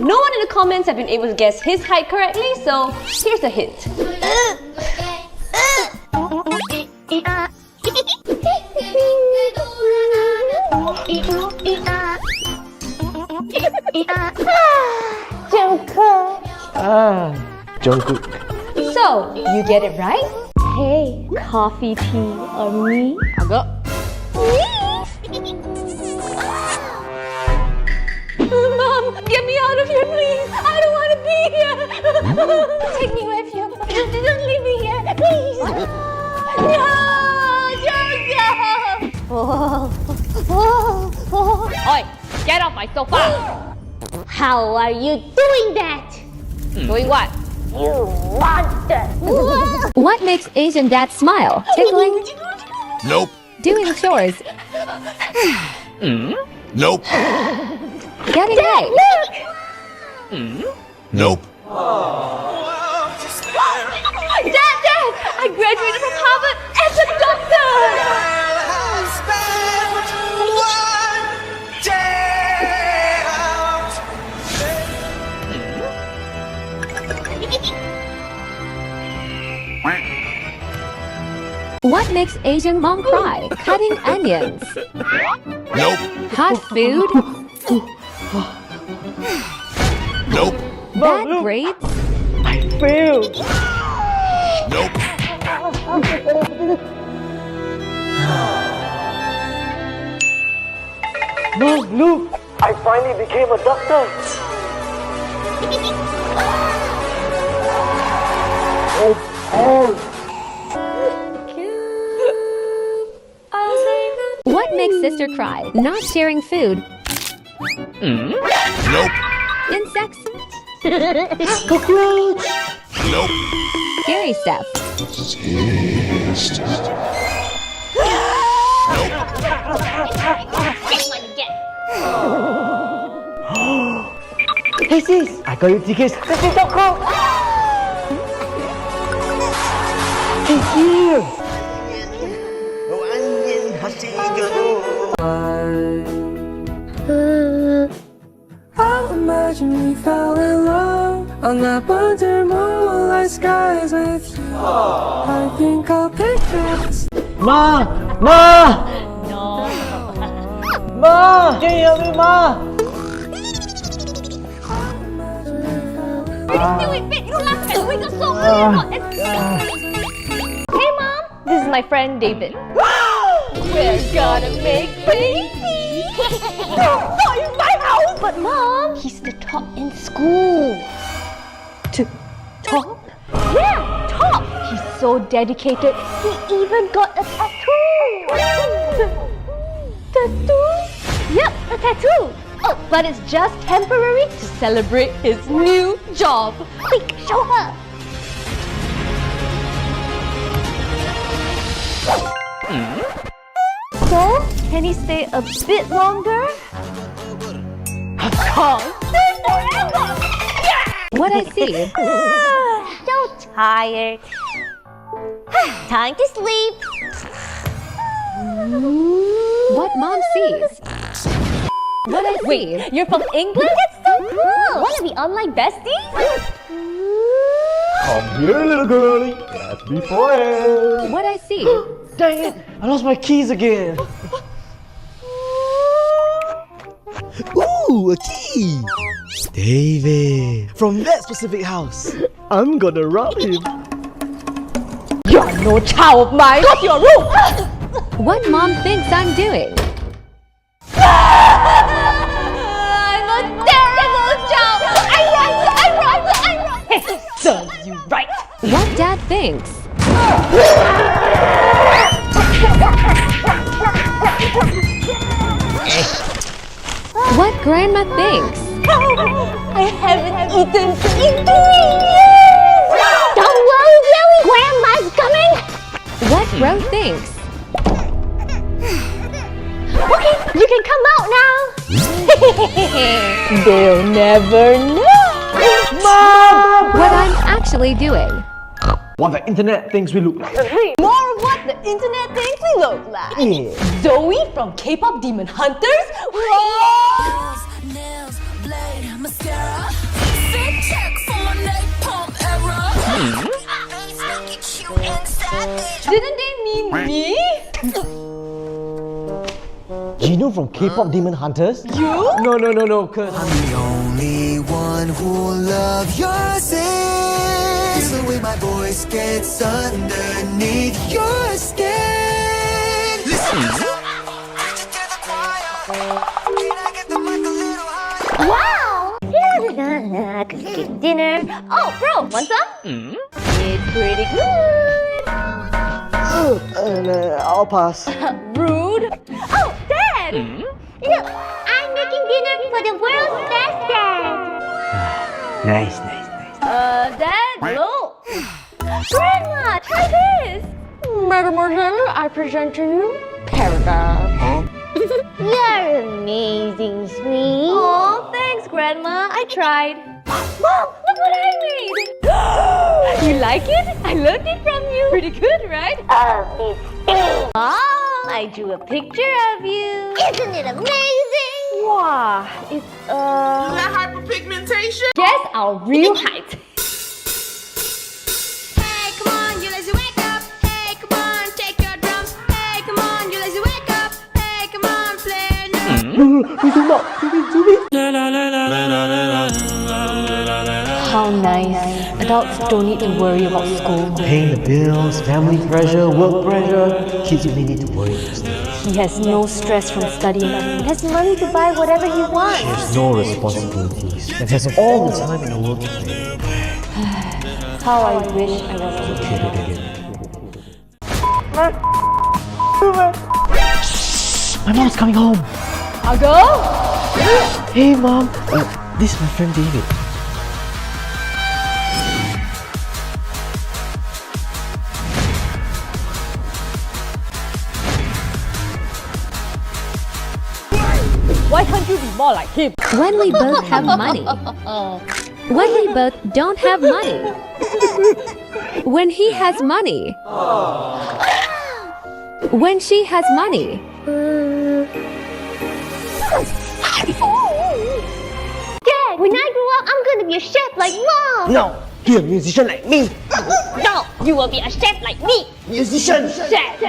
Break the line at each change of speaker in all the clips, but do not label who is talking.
No one in the comments have been able to guess his height correctly, so here's a hint.
Jungkook.
So, you get it right? Hey, coffee, tea, or me?
Agak.
Mom, get me out of here, please. I don't want to be here. Take me with you. Don't leave me here, please. No, Joseph. Oi, get off my sofa.
How are you doing that?
Doing what?
You monster!
What makes Asian dads smile? Tickling?
Nope.
Doing chores?
Nope.
Getting right?
Nope.
Dad! I graduated from Harvard as a doctor!
What makes Asian mom cry? Cutting onions.
Nope.
Hot food?
Nope.
Bad grades?
I failed.
Nope.
Mom, look! I finally became a doctor.
What makes sister cry? Not sharing food.
Nope.
Insects?
Cockroach!
Nope.
Scary stuff.
Hey sis, I got you tickets to TikTok. Hey here!
I'll imagine we fell in love on that winter moonlight skies with you. I think I'll picture this.
Ma! Ma! No. Ma! Can you help me, Ma?
You don't laugh at we got so Hey Mom, this is my friend David. We're gonna make babies! Not in my house! But Mom, he's the top in school. Top? Yeah, top! He's so dedicated, he even got a tattoo! Tattoo? Yep, a tattoo! Oh, but it's just temporary to celebrate his new job. Quick, show her! So, can he stay a bit longer? Of course! Forever!
What I see?
So tired. Time to sleep.
What mom sees? What I see?
Wait, you're from England?
That's so cool.
Wanna be online besties?
Come here, little girlie. Let's be friends.
What I see?
Dang it! I lost my keys again.
Ooh, a key! David, from that specific house. I'm gonna rob him.
You're no child of mine! Go to your room!
What mom thinks I'm doing?
I'm a terrible child! I run! Serves you right!
What dad thinks? What grandma thinks?
I haven't eaten in 3 years!
Don't worry, Willie. Grandma's coming.
What bro thinks?
Okay, you can come out now! They'll never know!
Mom!
What I'm actually doing?
What the internet thinks we look like.
More of what the internet thinks we look like!
Yeah.
Zoe from K-pop Demon Hunters? Whoa!
Nails, blade, mascara.
Didn't they mean me?
Gino from K-pop Demon Hunters?
You?
No, cause
The only one who'll love your sins. The way my voice gets underneath your skin. Listen.
Wow! Cooking dinner. Oh, bro, want some? It's pretty good.
I'll pass.
Rude.
Oh, Dad! Look, I'm making dinner for the world's best dad.
Nice.
Dad, hello? Grandma, try this. Mademoiselle, I present to you paradise.
You're amazing, sweet.
Oh, thanks, Grandma. I tried. Mom, look what I made. You like it? I learned it from you. Pretty good, right? Mom, I drew a picture of you.
Isn't it amazing?
Wow, it's
that hyperpigmentation?
guess our real height.
Hey, come on, you lazy wake up. Hey, come on, take your drums. Hey, come on, you lazy wake up. Hey, come on, play now.
How nice. Adults don't need to worry about school.
Paying the bills, family pressure, work pressure. Kids only need to worry those things.
He has no stress from studying. He has money to buy whatever he wants.
She has no responsibilities and has all the time in the world to play.
How I wish I was a kid.
My mom's coming home.
I'll go.
Hey mom, this is my friend David.
Why can't you be more like him?
When we both have money. When we both don't have money. When he has money. When she has money.
Dad, when I grow up, I'm gonna be a chef like Mom.
No, you're a musician like me.
No, you will be a chef like me.
Musician.
Chef.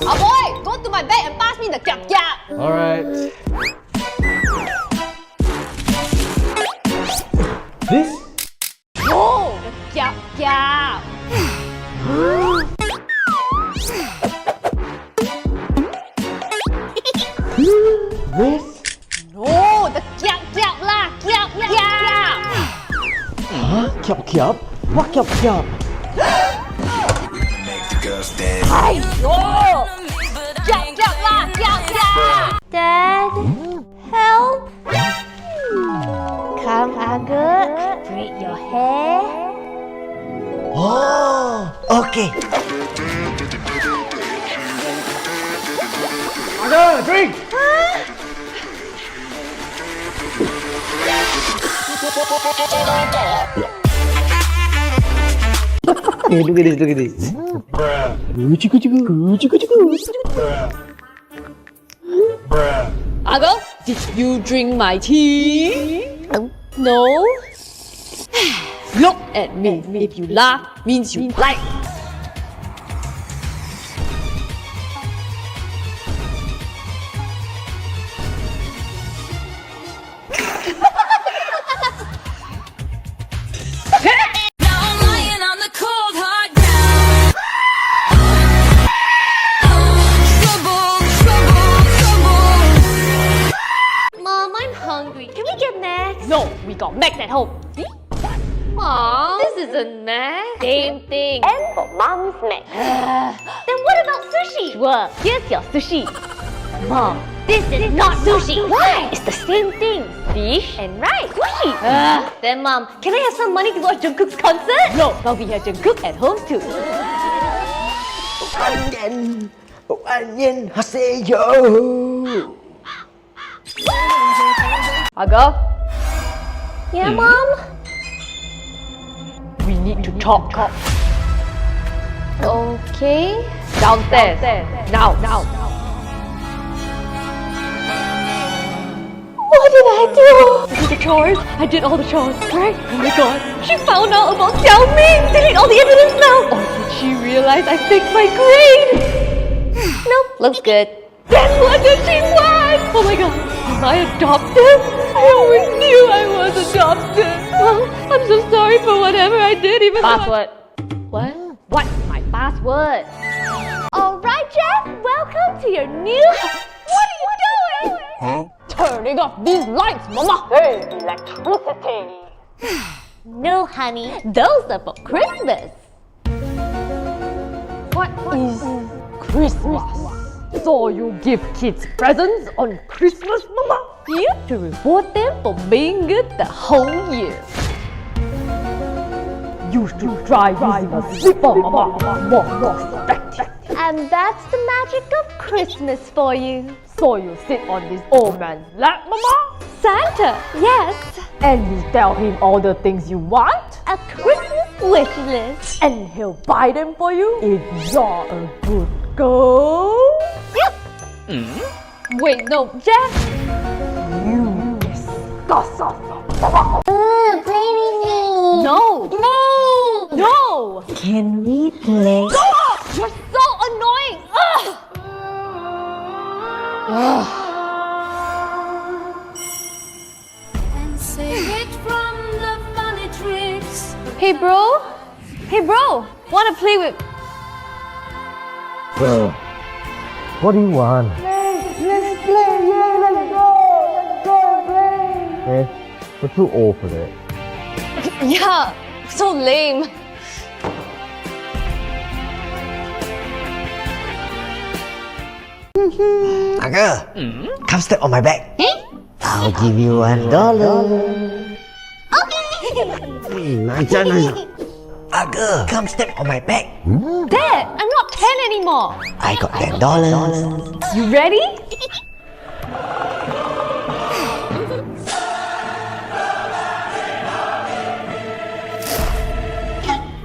Oh boy, go to my bag and pass me the kiap.
All right. This?
No, the kiap.
This?
No, the kiap lah, kiap.
Huh? Kiap? What kiap?
Make the girls dance.
No, kiap lah.
Dad, help. Come, Aga. Braid your hair.
Oh, okay. Aga, drink! Hey, look at this.
Aga, did you drink my tea? No. Look at me. If you laugh, means you like.
Now I'm lying on the cold hard ground. Trouble.
Mom, I'm hungry. Can we get Max?
No, we got Max at home. See? Mom, this isn't Max. Same thing.
And for Mom's Max. Then what about sushi?
Sure, here's your sushi.
Mom, this is not sushi.
Why?
It's the same thing.
Fish
And rice. Sushi.
Then Mom, can I have some money to watch Jungkook's concert? No, but we have Jungkook at home too.
onion, haseyo.
Aga,
Yeah, Mom?
we need to talk.
Okay.
Downstairs. Now. did I do? I did the chores. I did all the chores, right? Oh my god. She found out about Xiao Ming. Delete all the evidence now. Or did she realize I faked my grade? Nope, looks good. Then what did she want? Oh my god. Am I adopted? I always knew I was adopted. Well, I'm so sorry for whatever I did, even Password. What? What's my password? Alright, Jeff. Welcome to your new... What are you doing?
Huh?
Turning off these lights, Mama. Hey, electricity.
No, honey.
Those are for Christmas. What is Christmas? So you give kids presents on Christmas, Mama? Yeah, to reward them for being good the whole year. You should try using a slipper, Mama. More effective.
And that's the magic of Christmas for you.
So you sit on this old man's lap, Mama?
Santa, yes.
And you tell him all the things you want?
A Christmas wish list.
And he'll buy them for you if you're a good girl?
Yep.
Wait, no, Jeff. You disgust.
Play with me.
No. No.
Can we play?
You're so annoying.
And save it from the funny tricks.
Hey, bro. Wanna play with...
Bro, what do you want?
Let's play, yeah, let's go and play.
Eh, we're too old for that.
Yeah, so lame.
Uncle, come step on my back. I'll give you $1. Nice. Uncle, come step on my back.
Dad, I'm not 10 anymore.
I got $10.
You ready?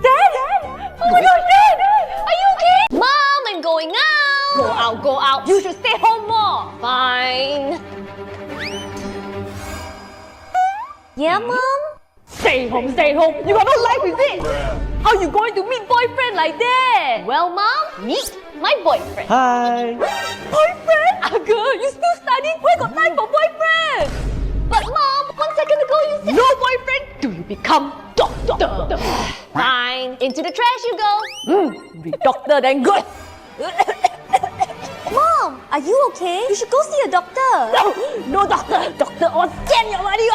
Dad! Oh my gosh, Dad! Are you okay? Mom, I'm going out. Go out. You should stay home more. Fine.
Yeah, Mom?
Stay home. You got no life, is it? How you going to meet boyfriend like that? Well, Mom, meet my boyfriend.
Hi!
Boyfriend? Aga, you still studying? Where got time for boyfriend? But Mom, 1 second ago you said... No boyfriend till you become doctor. Fine. Into the trash you go. Be doctor then good.
Mom, are you okay? You should go see a doctor.
No doctor. Doctor all scam your money.